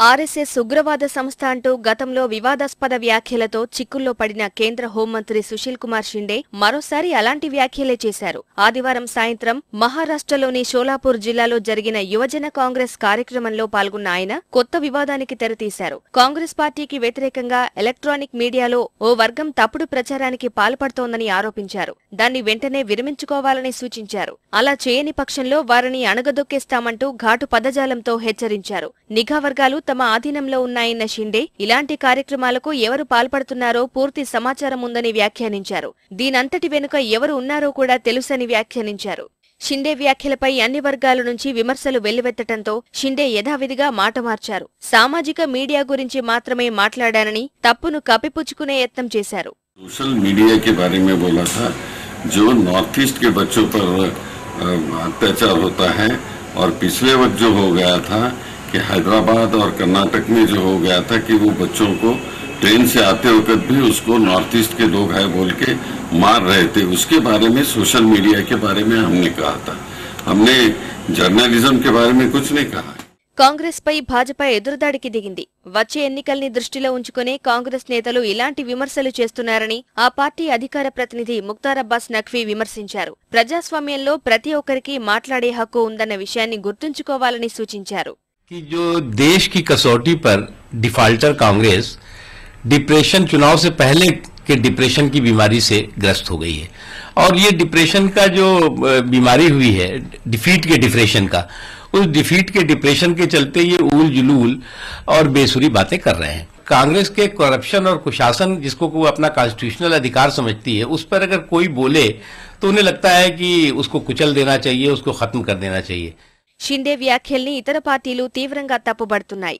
RSS ఉగ్రవాద సంస్థ అంటూ గతంలో వివాదాస్పద వ్యాఖ్యలతో చిక్కుల్లో పడిన కేంద్ర హోంమంత్రి సుశీల్ కుమార్ షిండే మరోసారి అలాంటి వ్యాఖ్యలే చేశారు. ఆదివారం సాయంత్రం మహారాష్ట్రలోని షోలాపూర్ జిల్లాలో జరిగిన యువజన కాంగ్రెస్ కార్యక్రమంలో పాల్గొన్న ఆయన కొత్త వివాదానికి తెరతీశారు. కాంగ్రెస్ పార్టీకి వ్యతిరేకంగా ఎలక్ట్రానిక్ మీడియాలో ఓ వర్గం తప్పుడు ప్రచారానికి పాల్పడుతోందని ఆరోపించారు. దాన్ని వెంటనే విరమించుకోవాలని సూచించారు. అలా చేయని పక్షంలో వారిని అణగదొక్కేస్తామంటూ ఘాటు పదజాలంతో హెచ్చరించారు. నిఘా వర్గాలు తమ ఆధీనంలో ఉన్నాయన్న షిండే ఇలాంటి కార్యక్రమాలకు ఎవరు పాల్పడుతున్నారో పూర్తి సమాచారం ఉందని వ్యాఖ్యానించారు. దీనంతటి వెనుక ఎవరు ఉన్నారో కూడా తెలుసని వ్యాఖ్యానించారు. షిండే వ్యాఖ్యలపై అన్ని వర్గాల నుంచి విమర్శలు వెల్లువెత్తటంతో షిండే యథావిధిగా మాట మార్చారు. సామాజిక మీడియా గురించి మాత్రమే మాట్లాడానని తప్పును కప్పిపుచ్చుకునే యత్నం చేశారు. सोशल मीडिया के बारे में बोला था, जो नॉर्थ ईस्ट के बच्चों पर अत्याचार होता है और पिछले वक्त जो हो गया था कि हैदराबाद और कर्नाटक में जो हो गया था कि वो बच्चों को ट्रेन से आते वक्त भी उसको नॉर्थ ईस्ट के लोग है बोल के मार रहे थे, उसके बारे में सोशल मीडिया के बारे में हमने कहा था। हमने जर्नलिज्म के बारे में कुछ नहीं कहा। కాంగ్రెస్ పై భాజపా ఎదురుదాడికి దిగింది. వచ్చే ఎన్నికల్ని దృష్టిలో ఉంచుకునే కాంగ్రెస్ నేతలు ఇలాంటి విమర్శలు చేస్తున్నారని ఆ పార్టీ అధికార ప్రతినిధి ముఖ్తార్ అబ్బాస్ నఖ్వీ విమర్శించారు. ప్రజాస్వామ్యంలో ప్రతి ఒక్కరికి మాట్లాడే హక్కు ఉందన్న విషయాన్ని గుర్తుంచుకోవాలని సూచించారు. कि जो देश की कसौटी पर डिफाल्टर कांग्रेस डिप्रेशन चुनाव से पहले के डिप्रेशन की बीमारी से ग्रस्त हो गई है और ये डिप्रेशन का जो बीमारी हुई है डिफीट के डिप्रेशन का, उस डिफीट के डिप्रेशन के चलते ये ऊल जुलूल और बेसुरी बातें कर रहे हैं। कांग्रेस के करप्शन और कुशासन जिसको वो अपना कॉन्स्टिट्यूशनल अधिकार समझती है, उस पर अगर कोई बोले तो उन्हें लगता है कि उसको कुचल देना चाहिए, उसको खत्म कर देना चाहिए। షిండే వ్యాఖ్యల్ని ఇతర పార్టీలు తీవ్రంగా తప్పుబడుతున్నాయి.